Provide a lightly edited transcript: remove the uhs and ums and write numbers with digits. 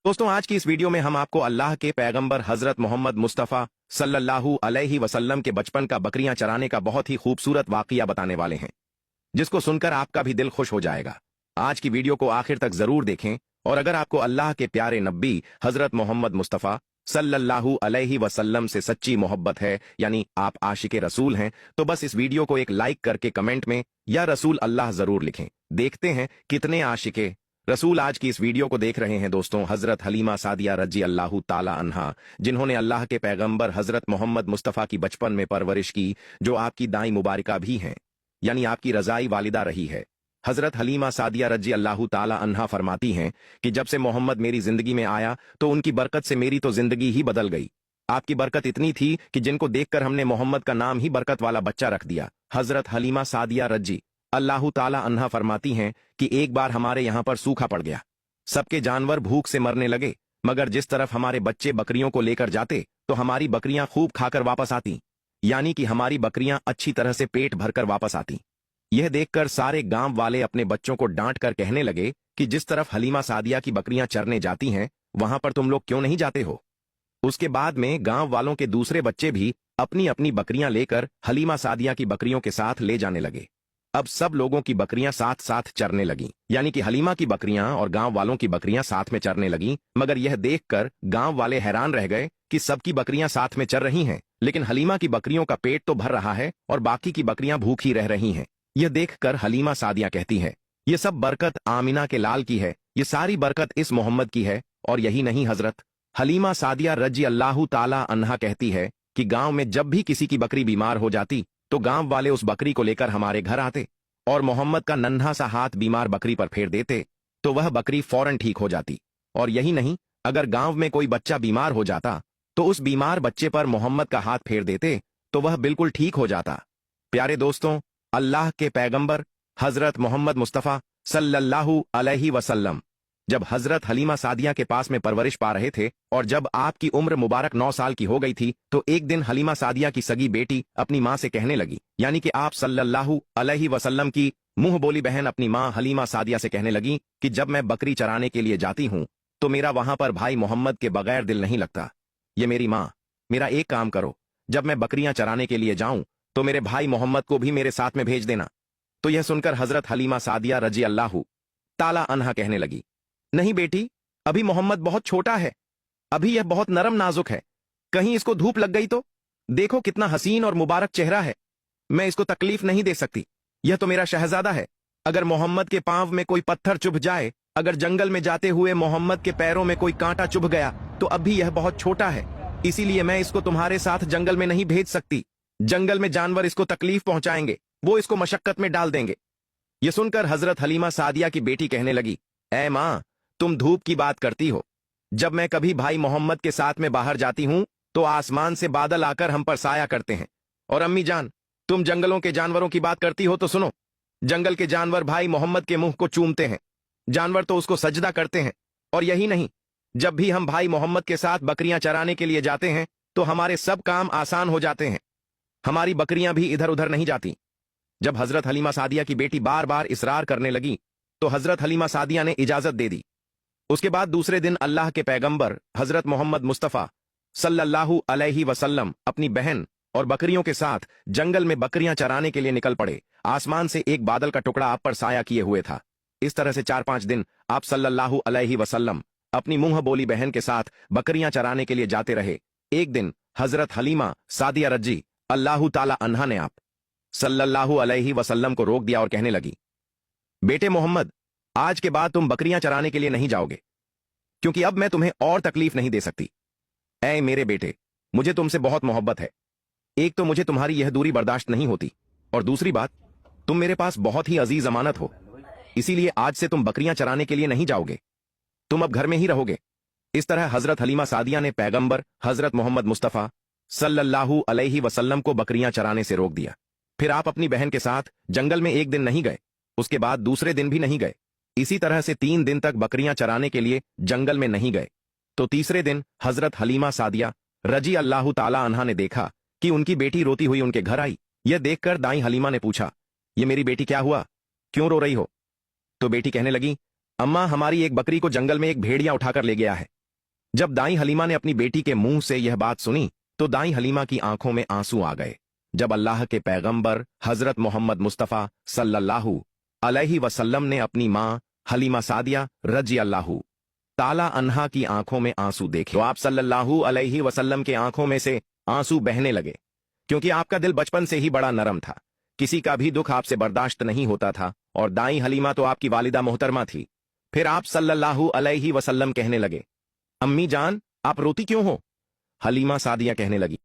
दोस्तों, आज की इस वीडियो में हम आपको अल्लाह के पैगंबर हजरत मोहम्मद मुस्तफ़ा सल्लल्लाहु अलैहि वसल्लम के बचपन का बकरियां चराने का बहुत ही खूबसूरत वाकया बताने वाले हैं, जिसको सुनकर आपका भी दिल खुश हो जाएगा। आज की वीडियो को आखिर तक जरूर देखें, और अगर आपको अल्लाह के प्यारे नबी हजरत मोहम्मद मुस्तफ़ा सल्लल्लाहु अलैहि वसल्लम से सच्ची मोहब्बत है, यानी आप आशिक रसूल हैं, तो बस इस वीडियो को एक लाइक करके कमेंट में या रसूल अल्लाह जरूर लिखें। देखते हैं कितने आशिके रसूल आज की इस वीडियो को देख रहे हैं। दोस्तों, हजरत हलीमा सादिया रजी अल्लाह ताला अन्हा, जिन्होंने अल्लाह के पैगंबर हजरत मोहम्मद मुस्तफ़ा की बचपन में परवरिश की, जो आपकी दाई मुबारका भी हैं, यानी आपकी रजाई वालिदा रही है। हजरत हलीमा सादिया रजी अल्लाह ताला अन्हा फरमाती हैं कि जब से मोहम्मद मेरी जिंदगी में आया तो उनकी बरकत से मेरी तो जिंदगी ही बदल गई। आपकी बरकत इतनी थी कि जिनको देखकर हमने मोहम्मद का नाम ही बरकत वाला बच्चा रख दिया। हजरत हलीमा सादिया रजी अल्लाह ताला अन्हा फरमाती हैं कि एक बार हमारे यहाँ पर सूखा पड़ गया, सबके जानवर भूख से मरने लगे, मगर जिस तरफ हमारे बच्चे बकरियों को लेकर जाते तो हमारी बकरियां खूब खाकर वापस आती, यानी कि हमारी बकरियां अच्छी तरह से पेट भरकर वापस आती। यह देखकर सारे गांव वाले अपने बच्चों को डांट कर कहने लगे कि जिस तरफ हलीमा सादिया की बकरियां चरने जाती हैं, वहां पर तुम लोग क्यों नहीं जाते हो। उसके बाद में गांव वालों के दूसरे बच्चे भी अपनी अपनी बकरियां लेकर हलीमा सादिया की बकरियों के साथ ले जाने लगे। अब सब लोगों की बकरियां साथ साथ चरने लगीं, यानी कि हलीमा की बकरियां और गांव वालों की बकरियां साथ में चरने लगीं। मगर यह देखकर गांव वाले हैरान रह गए कि सबकी बकरियां साथ में चर रही हैं, लेकिन हलीमा की बकरियों का पेट तो भर रहा है और बाकी की बकरियां भूखी रह रही हैं। यह देखकर हलीमा सादिया कहती है, यह सब बरकत आमिना के लाल की है, ये सारी बरकत इस मोहम्मद की है। और यही नहीं, हजरत हलीमा सादिया रजी अल्लाह ताला अन्हा कहती है कि गांव में जब भी किसी की बकरी बीमार हो जाती तो गांव वाले उस बकरी को लेकर हमारे घर आते और मोहम्मद का नन्हा सा हाथ बीमार बकरी पर फेर देते तो वह बकरी फौरन ठीक हो जाती। और यही नहीं, अगर गांव में कोई बच्चा बीमार हो जाता तो उस बीमार बच्चे पर मोहम्मद का हाथ फेर देते तो वह बिल्कुल ठीक हो जाता। प्यारे दोस्तों, अल्लाह के पैगंबर हजरत मोहम्मद मुस्तफ़ा सल्लल्लाहु अलैहि वसल्लम जब हजरत हलीमा सादिया के पास में परवरिश पा रहे थे और जब आपकी उम्र मुबारक 9 साल की हो गई थी, तो एक दिन हलीमा सादिया की सगी बेटी अपनी मां से कहने लगी, यानी कि आप सल्लल्लाहु अलैहि वसल्लम की मुंह बोली बहन अपनी मां हलीमा सादिया से कहने लगी कि जब मैं बकरी चराने के लिए जाती हूं तो मेरा वहां पर भाई मोहम्मद के बगैर दिल नहीं लगता। ये मेरी मां, मेरा एक काम करो, जब मैं बकरियां चराने के लिए जाऊं तो मेरे भाई मोहम्मद को भी मेरे साथ में भेज देना। तो यह सुनकर हजरत हलीमा सादिया रजी अल्लाह ताला अन्हा कहने लगी, नहीं बेटी, अभी मोहम्मद बहुत छोटा है, अभी यह बहुत नरम नाजुक है, कहीं इसको धूप लग गई तो देखो कितना हसीन और मुबारक चेहरा है, मैं इसको तकलीफ नहीं दे सकती, यह तो मेरा शहजादा है। अगर मोहम्मद के पांव में कोई पत्थर चुभ जाए, अगर जंगल में जाते हुए मोहम्मद के पैरों में कोई कांटा चुभ गया तो अभी यह बहुत छोटा है, इसीलिए मैं इसको तुम्हारे साथ जंगल में नहीं भेज सकती। जंगल में जानवर इसको तकलीफ पहुंचाएंगे, वो इसको मशक्कत में डाल देंगे। यह सुनकर हजरत हलीमा सादिया की बेटी कहने लगी, ऐ मां, तुम धूप की बात करती हो, जब मैं कभी भाई मोहम्मद के साथ में बाहर जाती हूं तो आसमान से बादल आकर हम पर साया करते हैं। और अम्मी जान, तुम जंगलों के जानवरों की बात करती हो तो सुनो, जंगल के जानवर भाई मोहम्मद के मुंह को चूमते हैं, जानवर तो उसको सजदा करते हैं। और यही नहीं, जब भी हम भाई मोहम्मद के साथ बकरियां चराने के लिए जाते हैं तो हमारे सब काम आसान हो जाते हैं, हमारी बकरियां भी इधर उधर नहीं जाती। जब हजरत हलीमा सादिया की बेटी बार बार इसरार करने लगी तो हजरत हलीमा सादिया ने इजाजत दे दी। उसके बाद दूसरे दिन अल्लाह के पैगंबर हजरत मोहम्मद मुस्तफ़ा सल्लल्लाहु अलैहि वसल्लम अपनी बहन और बकरियों के साथ जंगल में बकरियां चराने के लिए निकल पड़े। आसमान से एक बादल का टुकड़ा आप पर साया किए हुए था। इस तरह से 4-5 दिन आप सल्लल्लाहु अलैहि वसल्लम अपनी मुंह बोली बहन के साथ बकरियां चराने के लिए जाते रहे। एक दिन हजरत हलीमा सादिया रजी अल्लाह ताला अन्हा ने आप सल्लल्लाहु अलैहि वसल्लम को रोक दिया और कहने लगी, बेटे मोहम्मद, आज के बाद तुम बकरियां चराने के लिए नहीं जाओगे, क्योंकि अब मैं तुम्हें और तकलीफ नहीं दे सकती। ऐ मेरे बेटे, मुझे तुमसे बहुत मोहब्बत है, एक तो मुझे तुम्हारी यह दूरी बर्दाश्त नहीं होती, और दूसरी बात, तुम मेरे पास बहुत ही अजीज अमानत हो, इसीलिए आज से तुम बकरियां चराने के लिए नहीं जाओगे, तुम अब घर में ही रहोगे। इस तरह हजरत हलीमा सादिया ने पैगंबर हजरत मोहम्मद मुस्तफ़ा सल्लल्लाहु अलैहि वसल्लम को बकरियां चराने से रोक दिया। फिर आप अपनी बहन के साथ जंगल में एक दिन नहीं गए, उसके बाद दूसरे दिन भी नहीं गए, इसी तरह से 3 दिन तक बकरियां चराने के लिए जंगल में नहीं गए। तो तीसरे दिन हजरत हलीमा सादिया रजी अल्लाह ताला अन्हा ने देखा कि उनकी बेटी रोती हुई उनके घर आई। यह देखकर दाई हलीमा ने पूछा, ये मेरी बेटी क्या हुआ, क्यों रो रही हो। तो बेटी कहने लगी, अम्मा, हमारी एक बकरी को जंगल में एक भेड़िया उठाकर ले गया है। जब दाई हलीमा ने अपनी बेटी के मुंह से यह बात सुनी तो दाई हलीमा की आंखों में आंसू आ गए। जब अल्लाह के पैगंबर हजरत मोहम्मद मुस्तफ़ा सल्लल्लाहु अलैहि वसल्लम ने अपनी मां हलीमा सादिया रजी अल्लाहु ताला अन्हा की आंखों में आंसू देखे तो आप सल्लल्लाहु अलैहि वसल्लम के आंखों में से आंसू बहने लगे, क्योंकि आपका दिल बचपन से ही बड़ा नरम था। किसी का भी दुख आपसे बर्दाश्त नहीं होता था, और दाई हलीमा तो आपकी वालिदा मोहतरमा थी। फिर आप सल्लल्लाहु अलैहि वसल्लम कहने लगे, अम्मी जान, आप रोती क्यों हो? हलीमा सादिया कहने लगी,